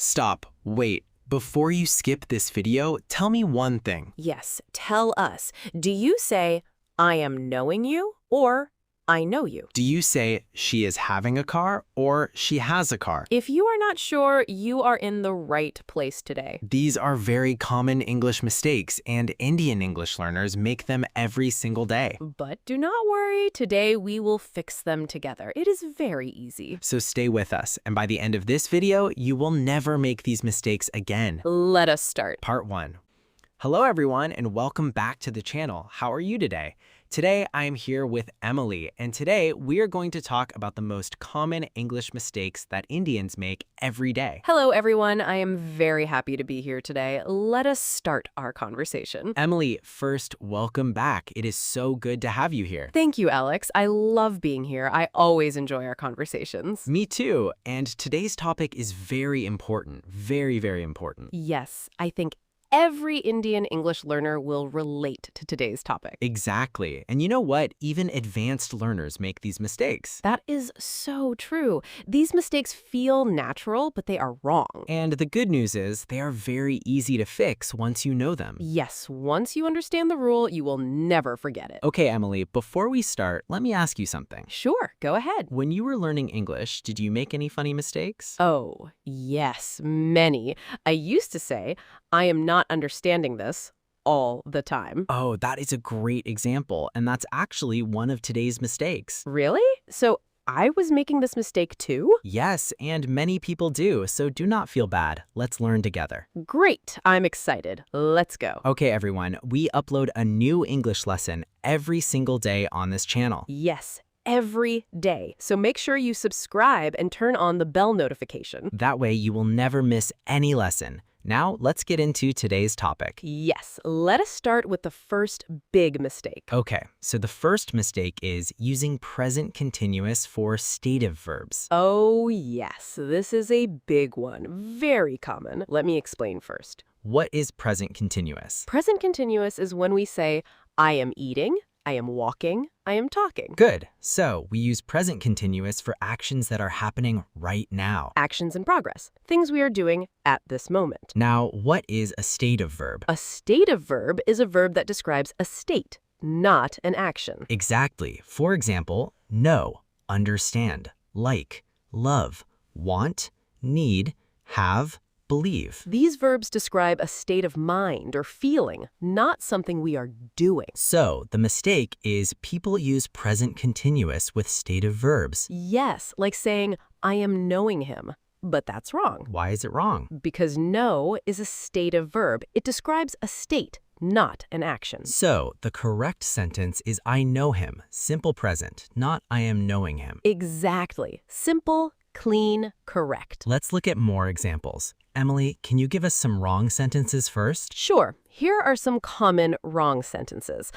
Stop. Wait. Before you skip this video, tell me one thing. Yes, tell us. Do you say, I am knowing you, or I know you? Do you say she is having a car or she has a car? If you are not sure, you are in the right place today. These are very common English mistakes, and Indian English learners make them every single day. But do not worry, today we will fix them together. It is very easy. So stay with us, and by the end of this video, you will never make these mistakes again. Let us start. Part 1. Hello everyone, and welcome back to the channel. How are you today? Today, I am here with Emily, and today we are going to talk about the most common English mistakes that Indians make every day. Hello, everyone. I am very happy to be here today. Let us start our conversation. Emily, first, welcome back. It is so good to have you here. Thank you, Alex. I love being here. I always enjoy our conversations. Me too, and today's topic is very important. Very, very important. Yes, I think every Indian English learner will relate to today's topic. Exactly. And you know what? Even advanced learners make these mistakes. That is so true. These mistakes feel natural, but they are wrong. And the good news is they are very easy to fix once you know them. Yes, once you understand the rule, you will never forget it. Okay, Emily, before we start, let me ask you something. Sure, go ahead. When you were learning English, did you make any funny mistakes? Oh, yes, many. I used to say, I am not understanding this all the time. Oh, that is a great example, and that's actually one of today's mistakes. Really? So I was making this mistake too? Yes, and many people do, so do not feel bad. Let's learn together. Great, I'm excited. Let's go. Okay, everyone, we upload a new English lesson every single day on this channel. Yes, every day. So make sure you subscribe and turn on the bell notification. That way you will never miss any lesson. Now, let's get into today's topic. Yes, let us start with the first big mistake. Okay, so the first mistake is using present continuous for stative verbs. Oh, yes, this is a big one. Very common. Let me explain first. What is present continuous? Present continuous is when we say, I am eating, I am walking, I am talking. Good. So we use present continuous for actions that are happening right now. Actions in progress, things we are doing at this moment. Now, what is a stative verb? A stative verb is a verb that describes a state, not an action. Exactly. For example, know, understand, like, love, want, need, have, believe. These verbs describe a state of mind or feeling, not something we are doing. So the mistake is people use present continuous with stative verbs. Yes, like saying, I am knowing him. But that's wrong. Why is it wrong? Because know is a stative verb. It describes a state, not an action. So the correct sentence is I know him, simple present, not I am knowing him. Exactly. Simple, clean, correct. Let's look at more examples. Emily, can you give us some wrong sentences first? Sure. Here are some common wrong sentences.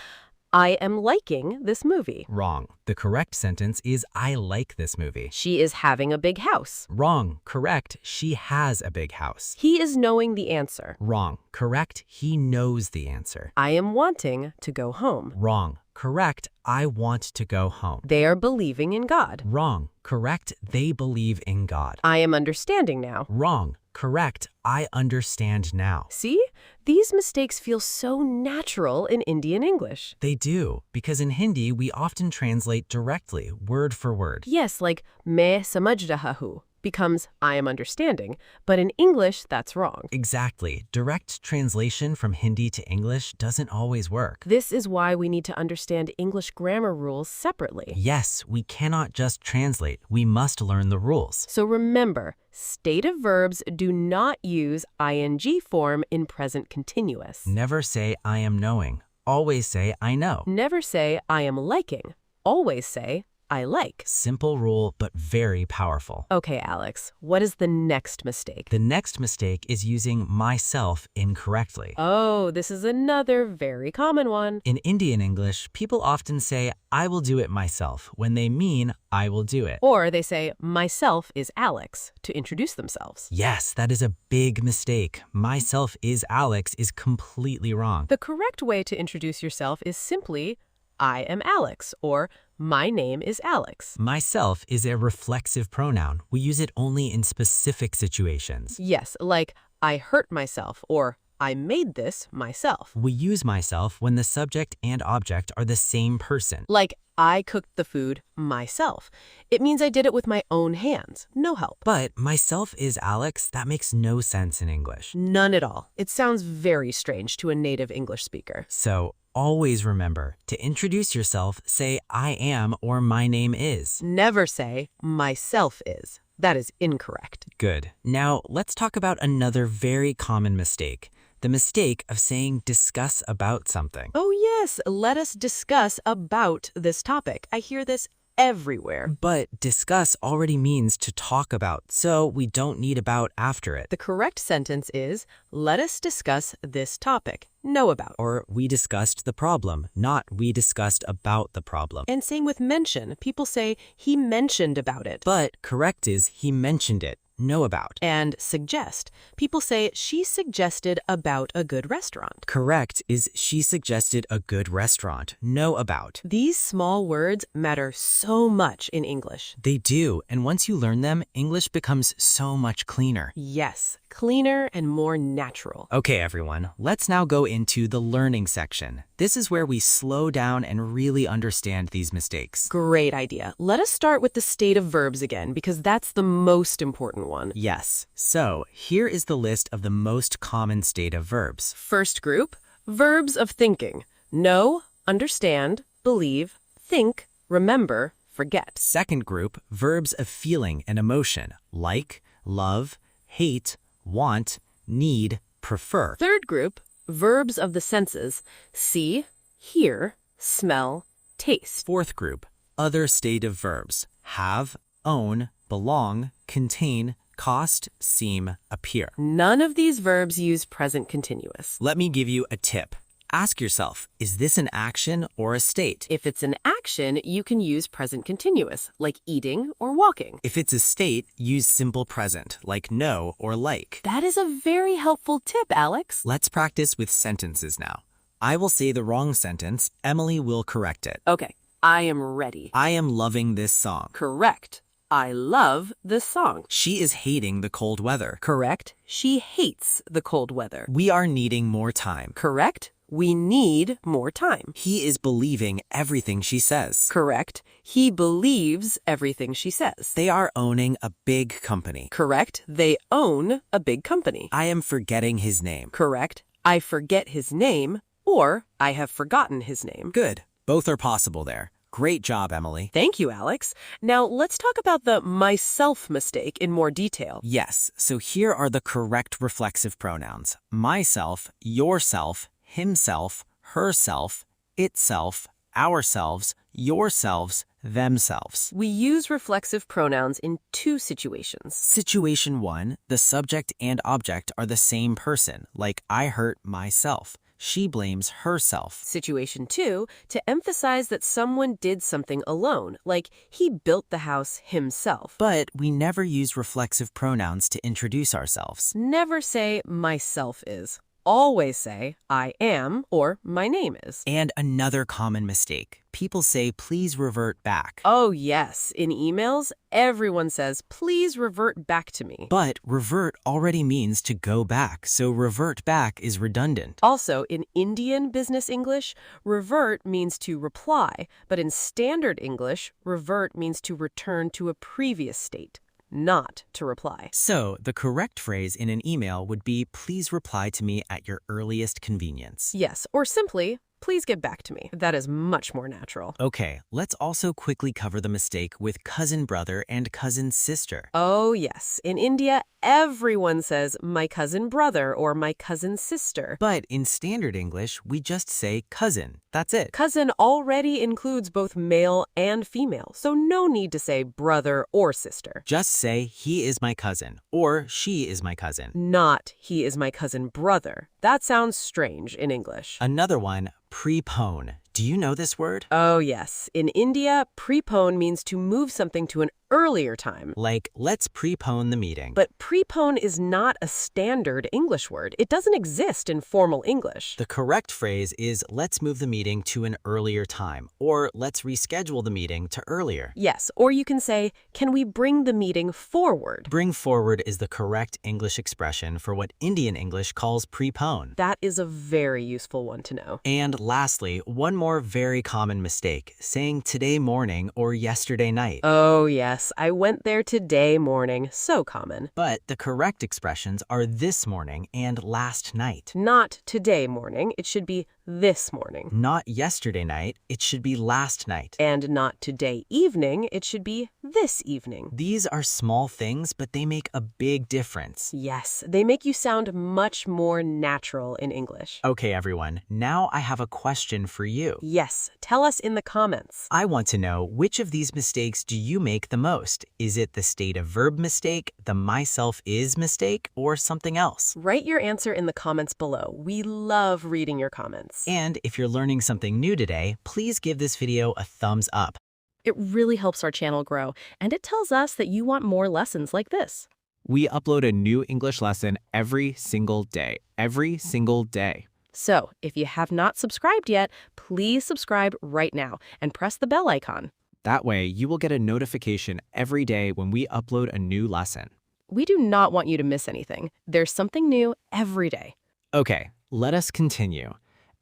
I am liking this movie. Wrong. The correct sentence is I like this movie. She is having a big house. Wrong. Correct. She has a big house. He is knowing the answer. Wrong. Correct. He knows the answer. I am wanting to go home. Wrong. Correct. I want to go home. They are believing in God. Wrong. Correct. They believe in God. I am understanding now. Wrong. Correct. I understand now. See? These mistakes feel so natural in Indian English. They do, because in Hindi, we often translate directly, word for word. Yes, like main samajh raha hu becomes I am understanding, but in English, that's wrong. Exactly. Direct translation from Hindi to English doesn't always work. This is why we need to understand English grammar rules separately. Yes, we cannot just translate. We must learn the rules. So remember, stative verbs do not use ing form in present continuous. Never say I am knowing. Always say I know. Never say I am liking. Always say I like. Simple rule, but very powerful. Okay, Alex, what is the next mistake? The next mistake is using myself incorrectly. Oh, this is another very common one. In Indian English, people often say, I will do it myself, when they mean, I will do it. Or they say, myself is Alex, to introduce themselves. Yes, that is a big mistake. Myself is Alex is completely wrong. The correct way to introduce yourself is simply, I am Alex, or my name is Alex. Myself is a reflexive pronoun. We use it only in specific situations. Yes, like I hurt myself, or I made this myself. We use myself when the subject and object are the same person. Like I cooked the food myself. It means I did it with my own hands, no help. But myself is Alex. That makes no sense in English. None at all. It sounds very strange to a native English speaker. So always remember, to introduce yourself, say I am or my name is. Never say myself is. That is incorrect. Good. Now let's talk about another very common mistake. The mistake of saying discuss about something. Oh yes, let us discuss about this topic. I hear this everywhere. But discuss already means to talk about, so we don't need about after it. The correct sentence is, let us discuss this topic. Know about. Or we discussed the problem, not we discussed about the problem. And same with mention. People say, he mentioned about it. But correct is he mentioned it. Know about. And suggest. People say, she suggested about a good restaurant. Correct is she suggested a good restaurant. Know about. These small words matter so much in English. They do, and once you learn them, English becomes so much cleaner. Yes, cleaner and more natural. Okay, everyone, let's now go into the learning section. This is where we slow down and really understand these mistakes. Great idea. Let us start with the state of verbs again, because that's the most important one. Yes, so here is the list of the most common state of verbs. First group, verbs of thinking. Know, understand, believe, think, remember, forget. Second group, verbs of feeling and emotion, like, love, hate, want, need, prefer. Third group, verbs of the senses. See, hear, smell, taste. Fourth group, other state of verbs, have, own, belong, contain, cost, seem, appear. None of these verbs use present continuous. Let me give you a tip. Ask yourself, is this an action or a state? If it's an action, you can use present continuous, like eating or walking. If it's a state, use simple present, like know or like. That is a very helpful tip, Alex. Let's practice with sentences now. I will say the wrong sentence. Emily will correct it. Okay, I am ready. I am loving this song. Correct. I love this song. She is hating the cold weather. Correct. She hates the cold weather. We are needing more time. Correct. We need more time. He is believing everything she says. Correct. He believes everything she says. They are owning a big company. Correct. They own a big company. I am forgetting his name. Correct. I forget his name, or I have forgotten his name. Good. Both are possible there. Great job, Emily. Thank you, Alex. Now let's talk about the myself mistake in more detail. Yes, so here are the correct reflexive pronouns. Myself, yourself, himself, herself, itself, ourselves, yourselves, themselves. We use reflexive pronouns in two situations. Situation 1, the subject and object are the same person, like I hurt myself. She blames herself. Situation 2, to emphasize that someone did something alone, like he built the house himself. But we never use reflexive pronouns to introduce ourselves. Never say myself is. Always say I am or my name is. And another common mistake. People say, please revert back. Oh yes, in emails, everyone says, please revert back to me. But revert already means to go back, so revert back is redundant. Also, in Indian business English, revert means to reply, but in standard English, revert means to return to a previous state, not to reply. So the correct phrase in an email would be, please reply to me at your earliest convenience. Yes, or simply, please get back to me. That is much more natural. Okay, let's also quickly cover the mistake with cousin brother and cousin sister. Oh yes, in India, everyone says my cousin brother or my cousin sister. But in standard English, we just say cousin. That's it. Cousin already includes both male and female, so no need to say brother or sister. Just say he is my cousin or she is my cousin. Not he is my cousin brother. That sounds strange in English. Another one, prepone. Do you know this word? Oh yes, in India, prepone means to move something to an earlier time. Like, let's prepone the meeting. But prepone is not a standard English word. It doesn't exist in formal English. The correct phrase is let's move the meeting to an earlier time, or let's reschedule the meeting to earlier. Yes, or you can say, can we bring the meeting forward? Bring forward is the correct English expression for what Indian English calls prepone. That is a very useful one to know. And lastly, one more very common mistake, saying today morning or yesterday night. Oh yes, I went there today morning. So common. But the correct expressions are this morning and last night. Not today morning. It should be this morning. Not yesterday night, it should be last night. And not today evening. It should be this evening. These are small things, but they make a big difference. Yes, they make you sound much more natural in English. Okay, everyone, now I have a question for you. Yes, tell us in the comments. I want to know, which of these mistakes do you make the most? Is it the state of verb mistake, the myself is mistake, or something else? Write your answer in the comments below. We love reading your comments. And if you're learning something new today, please give this video a thumbs up. It really helps our channel grow, and it tells us that you want more lessons like this. We upload a new English lesson every single day. Every single day. So, if you have not subscribed yet, please subscribe right now and press the bell icon. That way, you will get a notification every day when we upload a new lesson. We do not want you to miss anything. There's something new every day. Okay, let us continue.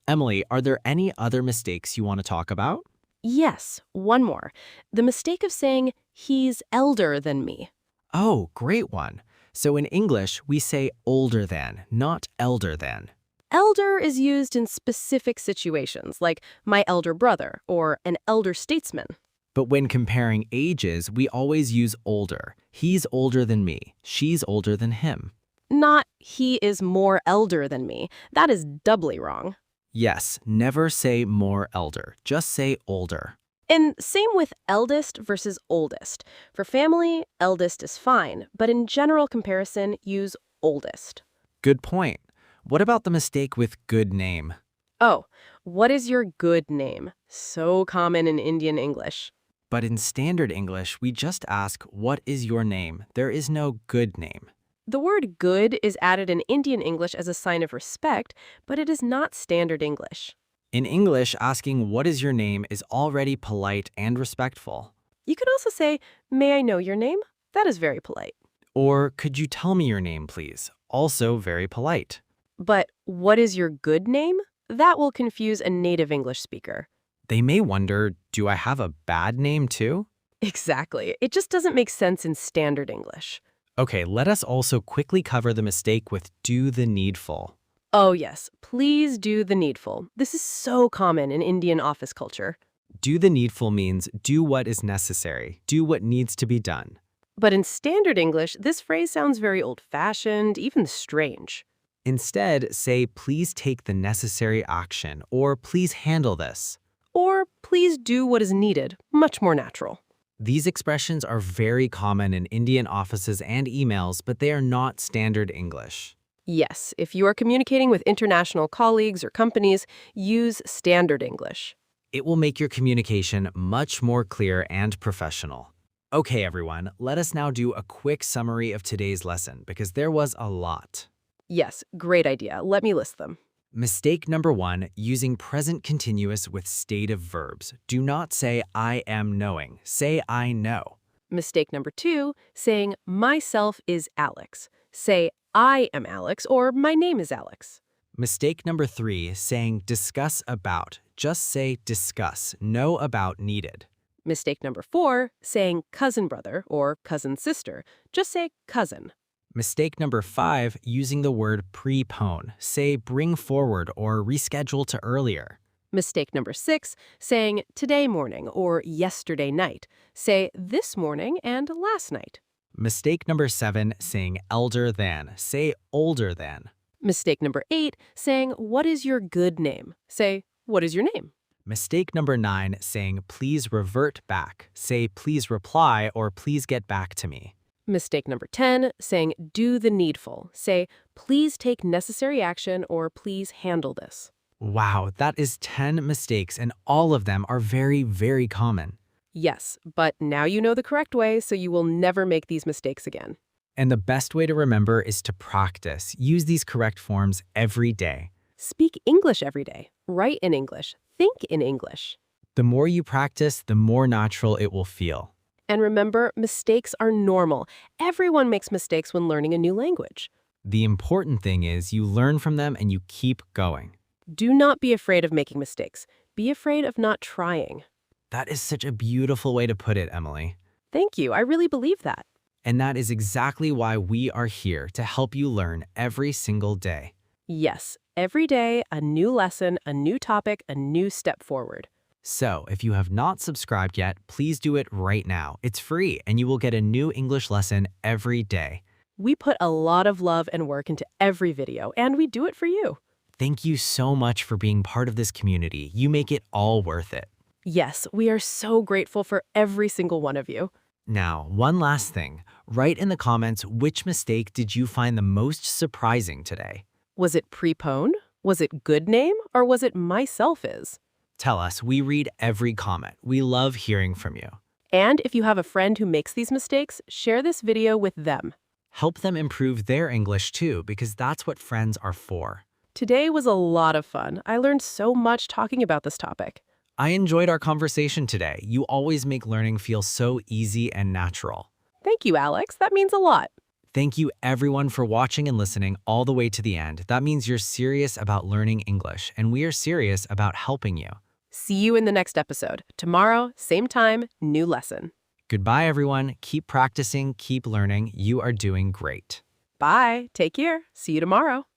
Emily, are there any other mistakes you want to talk about? Yes, one more. The mistake of saying, he's elder than me. Oh, great one. So in English, we say older than, not elder than. Elder is used in specific situations, like my elder brother or an elder statesman. But when comparing ages, we always use older. He's older than me. She's older than him. Not, he is more elder than me. That is doubly wrong. Yes, never say more elder. Just say older. And same with eldest versus oldest. For family, eldest is fine, but in general comparison, use oldest. Good point. What about the mistake with good name? Oh, what is your good name? So common in Indian English. But in standard English, we just ask, what is your name? There is no good name. The word good is added in Indian English as a sign of respect, but it is not standard English. In English, asking what is your name is already polite and respectful. You could also say, may I know your name? That is very polite. Or, could you tell me your name, please? Also very polite. But what is your good name? That will confuse a native English speaker. They may wonder, do I have a bad name too? Exactly. It just doesn't make sense in standard English. Okay, let us also quickly cover the mistake with do the needful. Oh yes, please do the needful. This is so common in Indian office culture. Do the needful means do what is necessary, do what needs to be done. But in standard English, this phrase sounds very old-fashioned, even strange. Instead, say please take the necessary action or please handle this. Or please do what is needed, much more natural. These expressions are very common in Indian offices and emails, but they are not standard English. Yes, if you are communicating with international colleagues or companies, use standard English. It will make your communication much more clear and professional. Okay, everyone, let us now do a quick summary of today's lesson because there was a lot. Yes, great idea. Let me list them. Mistake number 1, using present continuous with stative verbs. Do not say I am knowing. Say I know. Mistake number 2, saying myself is Alex. Say I am Alex or my name is Alex. Mistake number 3, saying discuss about. Just say discuss. No about needed. Mistake number 4, saying cousin brother or cousin sister. Just say cousin. Mistake number 5, using the word prepone. Say bring forward or reschedule to earlier. Mistake number 6, saying today morning or yesterday night. Say this morning and last night. Mistake number 7, saying elder than. Say older than. Mistake number 8, saying what is your good name? Say what is your name? Mistake number 9, saying please revert back. Say please reply or please get back to me. Mistake number 10, saying do the needful. Say please take necessary action or please handle this. Wow, that is 10 mistakes and all of them are very, very common. Yes, but now you know the correct way, so you will never make these mistakes again. And the best way to remember is to practice. Use these correct forms every day. Speak English every day. Write in English. Think in English. The more you practice, the more natural it will feel. And remember, mistakes are normal. Everyone makes mistakes when learning a new language. The important thing is you learn from them and you keep going. Do not be afraid of making mistakes. Be afraid of not trying. That is such a beautiful way to put it, Emily. Thank you. I really believe that. And that is exactly why we are here to help you learn every single day. Yes, every day, a new lesson, a new topic, a new step forward. So, if you have not subscribed yet, please do it right now. It's free and you will get a new English lesson every day. We put a lot of love and work into every video, and we do it for you. Thank you so much for being part of this community. You make it all worth it. Yes, we are so grateful for every single one of you. Now, one last thing. Write in the comments which mistake did you find the most surprising today? Was it prepone? Was it good name? Or was it myself is? Tell us, we read every comment. We love hearing from you. And if you have a friend who makes these mistakes, share this video with them. Help them improve their English too, because that's what friends are for. Today was a lot of fun. I learned so much talking about this topic. I enjoyed our conversation today. You always make learning feel so easy and natural. Thank you, Alex. That means a lot. Thank you everyone for watching and listening all the way to the end. That means you're serious about learning English, and we are serious about helping you. See you in the next episode. Tomorrow, same time, new lesson. Goodbye, everyone. Keep practicing, keep learning. You are doing great. Bye. Take care. See you tomorrow.